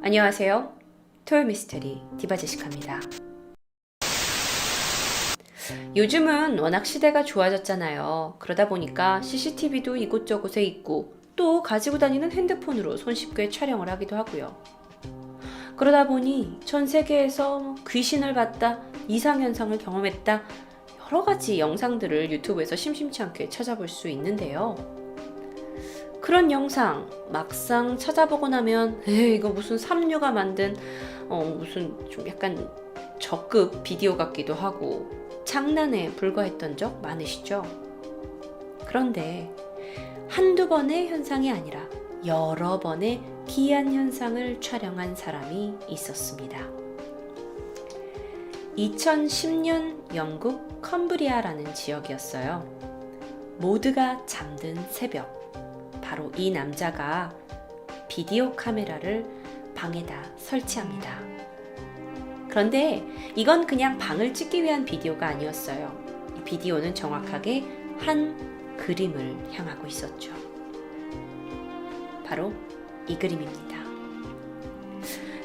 안녕하세요. 토요 미스테리 디바제시카입니다. 요즘은 워낙 시대가 좋아졌잖아요. 그러다 보니까 CCTV도 이곳저곳에 있고 또 가지고 다니는 핸드폰으로 손쉽게 촬영을 하기도 하고요. 그러다 보니 전 세계에서 귀신을 봤다, 이상현상을 경험했다, 여러 가지 영상들을 유튜브에서 심심치 않게 찾아볼 수 있는데요. 그런 영상 막상 찾아보고 나면 이거 무슨 삼류가 만든 무슨 좀 약간 저급 비디오 같기도 하고 장난에 불과했던 적 많으시죠? 그런데 한두 번의 현상이 아니라 여러 번의 기이한 현상을 촬영한 사람이 있었습니다. 2010년 영국 컴브리아라는 지역이었어요. 모두가 잠든 새벽, 바로 이 남자가 비디오 카메라를 방에다 설치합니다. 그런데 이건 그냥 방을 찍기 위한 비디오가 아니었어요. 이 비디오는 정확하게 한 그림을 향하고 있었죠. 바로 이 그림입니다.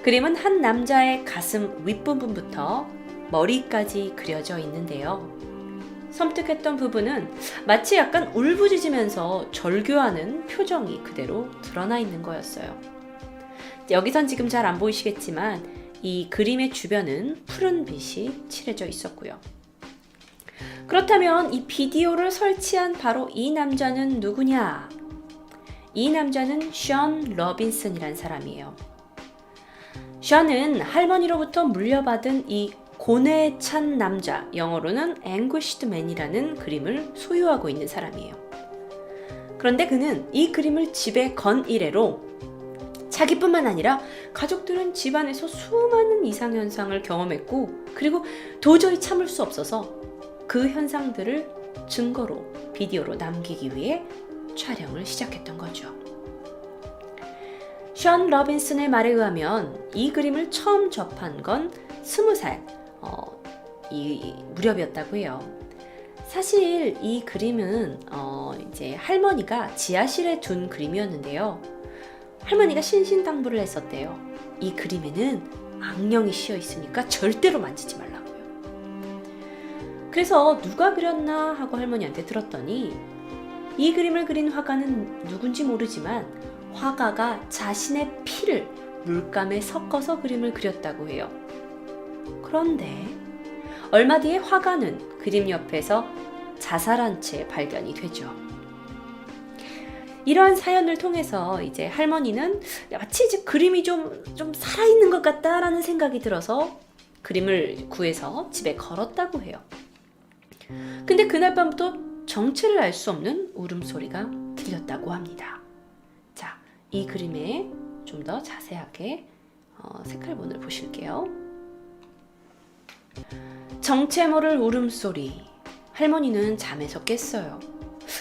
그림은 한 남자의 가슴 윗부분부터 머리까지 그려져 있는데요. 섬뜩했던 부분은 마치 약간 울부짖으면서 절규하는 표정이 그대로 드러나 있는 거였어요. 여기선 지금 잘 안 보이시겠지만 이 그림의 주변은 푸른 빛이 칠해져 있었고요. 그렇다면 이 비디오를 설치한 바로 이 남자는 누구냐? 이 남자는 션 러빈슨이란 사람이에요. 션은 할머니로부터 물려받은 이 고뇌에 찬 남자, 영어로는 Anguished Man이라는 그림을 소유하고 있는 사람이에요. 그런데 그는 이 그림을 집에 건 이래로 자기뿐만 아니라 가족들은 집안에서 수많은 이상현상을 경험했고, 그리고 도저히 참을 수 없어서 그 현상들을 증거로 비디오로 남기기 위해 촬영을 시작했던 거죠. 션 러빈슨의 말에 의하면 이 그림을 처음 접한 건 20살 이 무렵이었다고 해요. 사실 이 그림은 이제 할머니가 지하실에 둔 그림이었는데요. 할머니가 신신당부를 했었대요. 이 그림에는 악령이 씌어 있으니까 절대로 만지지 말라고요. 그래서 누가 그렸나 하고 할머니한테 들었더니 이 그림을 그린 화가는 누군지 모르지만 화가가 자신의 피를 물감에 섞어서 그림을 그렸다고 해요. 그런데 얼마 뒤에 화가는 그림 옆에서 자살한 채 발견이 되죠. 이러한 사연을 통해서 이제 할머니는 마치 이제 그림이 좀 살아있는 것 같다라는 생각이 들어서 그림을 구해서 집에 걸었다고 해요. 근데 그날 밤부터 정체를 알 수 없는 울음소리가 들렸다고 합니다. 자, 이 그림에 좀 더 자세하게 색깔본을 보실게요. 정체 모를 울음소리. 할머니는 잠에서 깼어요.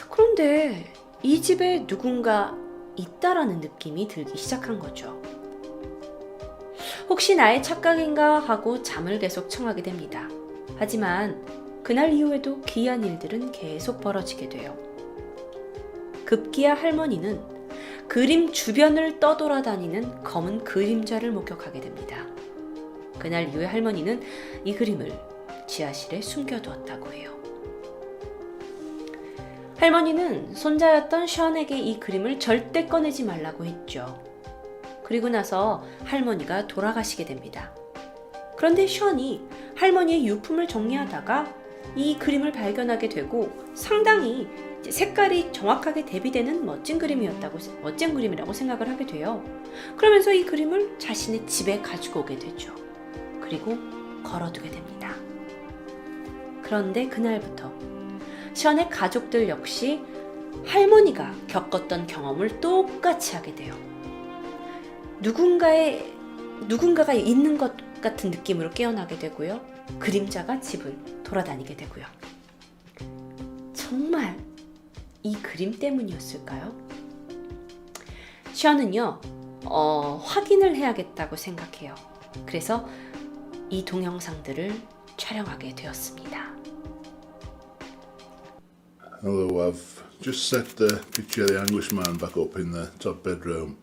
그런데 이 집에 누군가 있다라는 느낌이 들기 시작한 거죠. 혹시 나의 착각인가 하고 잠을 계속 청하게 됩니다. 하지만 그날 이후에도 기이한 일들은 계속 벌어지게 돼요. 급기야 할머니는 그림 주변을 떠돌아다니는 검은 그림자를 목격하게 됩니다. 그날 이후에 할머니는 이 그림을 지하실에 숨겨두었다고 해요. 할머니는 손자였던 션에게 이 그림을 절대 꺼내지 말라고 했죠. 그리고 나서 할머니가 돌아가시게 됩니다. 그런데 션이 할머니의 유품을 정리하다가 이 그림을 발견하게 되고 상당히 색깔이 정확하게 대비되는 멋진 그림이라고 생각을 하게 돼요. 그러면서 이 그림을 자신의 집에 가지고 오게 되죠. 그리고 걸어두게 됩니다. 그런데 그날부터 션의 가족들 역시 할머니가 겪었던 경험을 똑같이 하게 돼요. 누군가가 있는 것 같은 느낌으로 깨어나게 되고요. 그림자가 집을 돌아다니게 되고요. 정말 이 그림 때문이었을까요? 션은요, 확인을 해야겠다고 생각해요. 그래서 이 동영상들을 촬영하게 되었습니다. Hello, I've just set the picture of the Anguished Man back up in the top bedroom.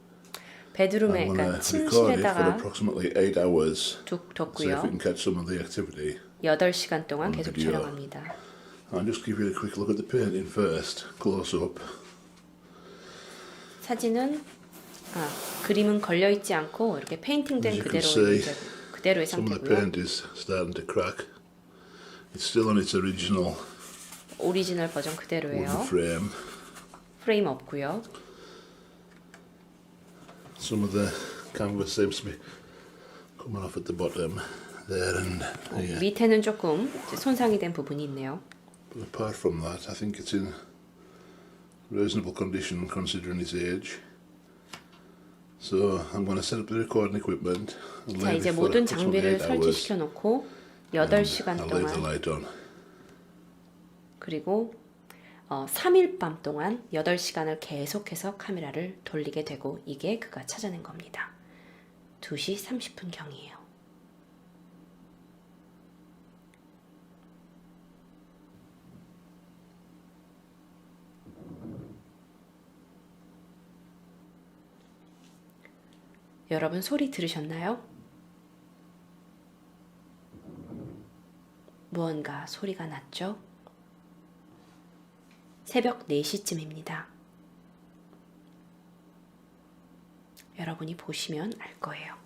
베드룸에, I'm 그러니까 going to record it for 침실에다가 approximately 8 hours. 둑 See if we 뒀고요. can catch some of the activity. 8시간 동안 on 계속 video. 촬영합니다. I'll just give you a quick look at the painting first, close up. 사진은 그림은 걸려 있지 않고 이렇게 페인팅된 As you can 그대로의 some of the 상태고요. paint is starting to crack. It's still on its original 오리지널 버전 wooden 그대로예요. frame. 프레임 없고요. Some of the canvas seems to be coming off at the bottom there and here. 밑에는 조금 이제 손상이 된 부분이 있네요. But apart from that, I think it's in reasonable condition considering its age. So I'm going to set up the recording equipment and 자, leave 이제 it for 모든 approximately 장비를 8 hours. 설치시켜 놓고 And 8시간 I'll leave the 동안 light on. 그리고 3일 밤 동안 8시간을 계속해서 카메라를 돌리게 되고 이게 그가 찾아낸 겁니다. 2시 30분 경이에요. 여러분 소리 들으셨나요? 무언가 소리가 났죠? 새벽 4시쯤입니다. 여러분이 보시면 알 거예요.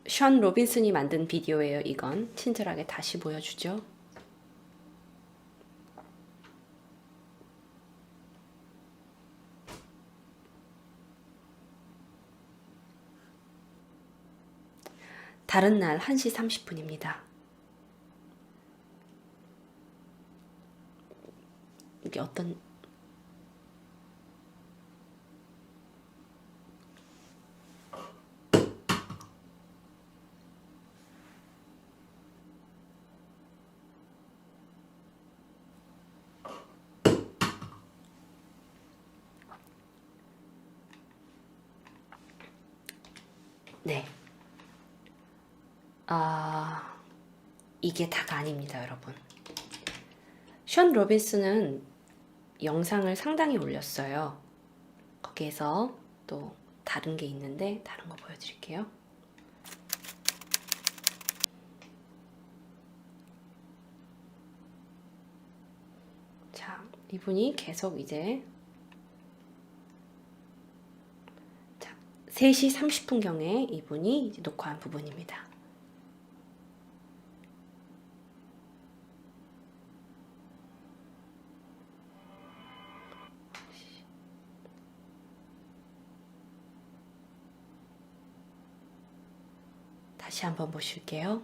션 로빈슨이 만든 비디오예요. 이건 친절하게 다시 보여주죠. 다른 날 1시 30분입니다. 이게 어떤 네. 이게 다가 아닙니다, 여러분. 션 로빈슨은 영상을 상당히 올렸어요. 거기에서 또 다른 게 있는데 다른 거 보여드릴게요. 자, 이분이 계속 이제 3시 30분경에 이분이 이제 녹화한 부분입니다. 다시 한번 보실게요.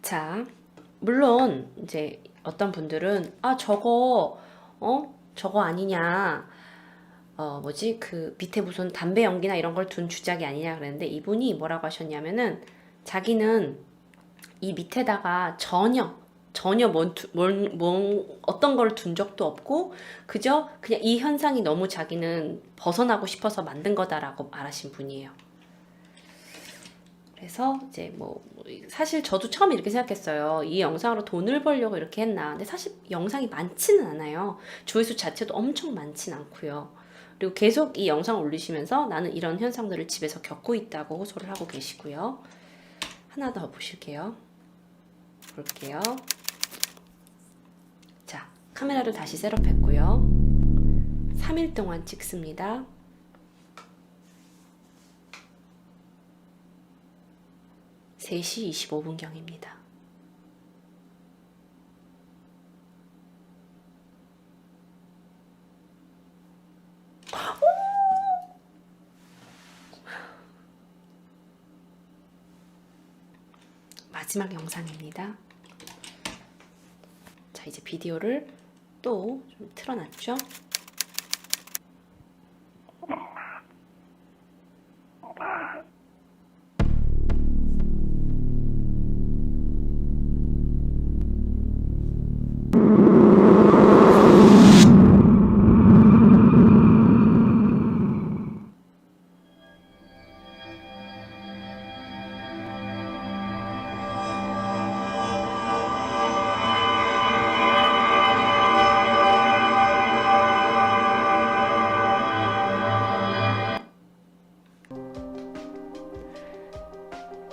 자, 물론 이제 어떤 분들은 저거 아니냐, 뭐지, 그 밑에 무슨 담배 연기나 이런 걸 둔 주작이 아니냐 그랬는데 이분이 뭐라고 하셨냐면은 자기는 이 밑에다가 전혀 어떤 걸 둔 적도 없고 그저 그냥 이 현상이 너무 자기는 벗어나고 싶어서 만든 거다라고 말하신 분이에요. 그래서 이제 사실 저도 처음 이렇게 생각했어요. 이 영상으로 돈을 벌려고 이렇게 했나. 근데 사실 영상이 많지는 않아요. 조회수 자체도 엄청 많진 않고요. 그리고 계속 이 영상을 올리시면서 나는 이런 현상들을 집에서 겪고 있다고 호소를 하고 계시고요. 하나 더 보실게요. 볼게요. 자, 카메라를 다시 셋업했고요. 3일 동안 찍습니다. (3시 25분경입니다) 마지막 영상입니다. 자, 이제 비디오를 또 좀 틀어놨죠.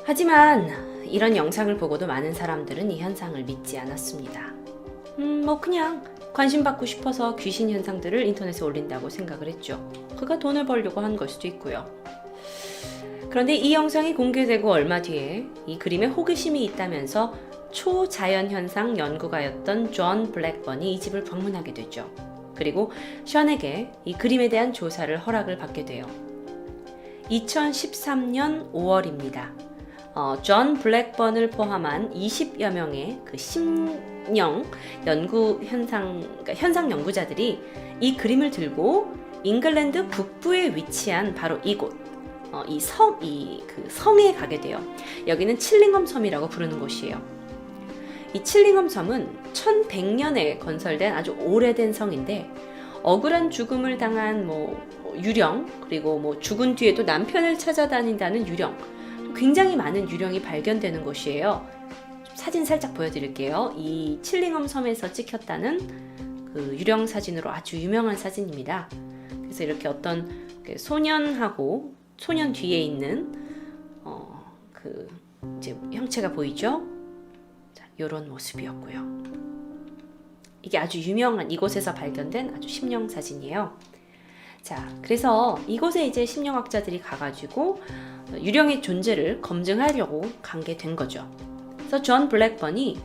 하지만 이런 영상을 보고도 많은 사람들은 이 현상을 믿지 않았습니다. 뭐 그냥 관심 받고 싶어서 귀신 현상들을 인터넷에 올린다고 생각을 했죠. 그가 돈을 벌려고 한 걸 수도 있고요. 그런데 이 영상이 공개되고 얼마 뒤에 이 그림에 호기심이 있다면서 초자연 현상 연구가였던 존 블랙번이 이 집을 방문하게 되죠. 그리고 션에게 이 그림에 대한 조사를 허락을 받게 돼요. 2013년 5월입니다. 존 블랙번을 포함한 20여 명의 그 심령 연구 현상 연구자들이 이 그림을 들고 잉글랜드 북부에 위치한 바로 이곳, 이 성에 가게 돼요. 여기는 칠링엄 섬이라고 부르는 곳이에요. 이 칠링엄 섬은 1100년에 건설된 아주 오래된 성인데 억울한 죽음을 당한 유령, 그리고 죽은 뒤에도 남편을 찾아다닌다는 유령, 굉장히 많은 유령이 발견되는 곳이에요. 사진 살짝 보여드릴게요. 이 칠링엄 섬에서 찍혔다는 그 유령 사진으로 아주 유명한 사진입니다. 그래서 이렇게 어떤 소년하고 소년 뒤에 있는 그 이제 형체가 보이죠? 자, 이런 모습이었고요. 이게 아주 유명한 이곳에서 발견된 아주 심령 사진이에요. 자, 그래서 이곳에 이제 심령학자들이 가가지고 유령의 존재를 검증하려고 간 게 된 거죠. 그래서 존 블랙번이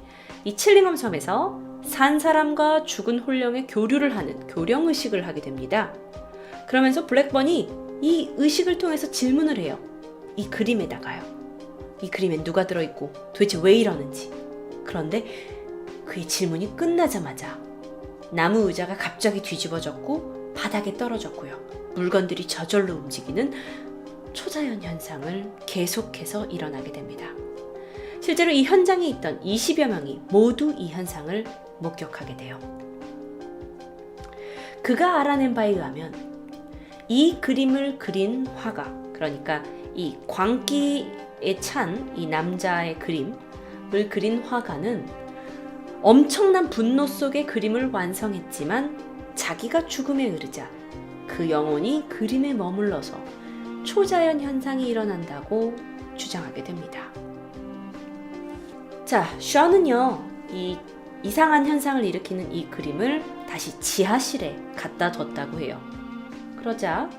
이 칠링엄 섬에서 산 사람과 죽은 홀령의 교류를 하는 교령 의식을 하게 됩니다. 그러면서 블랙번이 이 의식을 통해서 질문을 해요. 이 그림에다가요. 이 그림엔 누가 들어있고 도대체 왜 이러는지. 그런데 그의 질문이 끝나자마자 나무 의자가 갑자기 뒤집어졌고 바닥에 떨어졌고요. 물건들이 저절로 움직이는 초자연 현상을 계속해서 일어나게 됩니다. 실제로 이 현장에 있던 20여 명이 모두 이 현상을 목격하게 돼요. 그가 알아낸 바에 의하면 이 그림을 그린 화가, 그러니까 이 광기에 찬 이 남자의 그림을 그린 화가는 엄청난 분노 속에 그림을 완성했지만 자기가 죽음에 이르자 그 영혼이 그림에 머물러서 초자연 현상이 일어난다고 주장하게 됩니다. 자, 션은요, 이 이상한 현상을 일으키는 이 그림을 다시 지하실에 갖다 뒀다고 해요. 그러자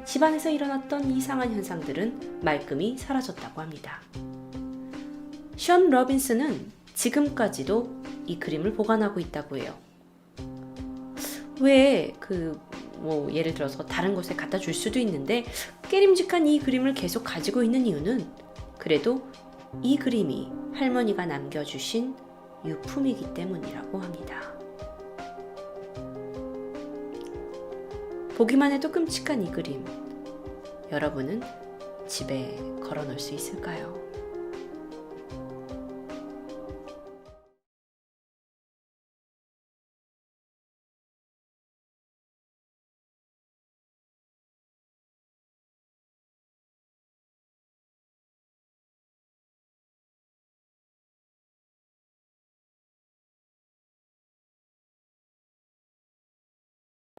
집안에서 일어났던 이상한 현상들은 말끔히 사라졌다고 합니다. 션 로빈슨은 지금까지도 이 그림을 보관하고 있다고 해요. 왜 예를 들어서 다른 곳에 갖다 줄 수도 있는데 깨림직한 이 그림을 계속 가지고 있는 이유는 그래도 이 그림이 할머니가 남겨주신 유품이기 때문이라고 합니다. 보기만 해도 끔찍한 이 그림, 여러분은 집에 걸어 놓을 수 있을까요?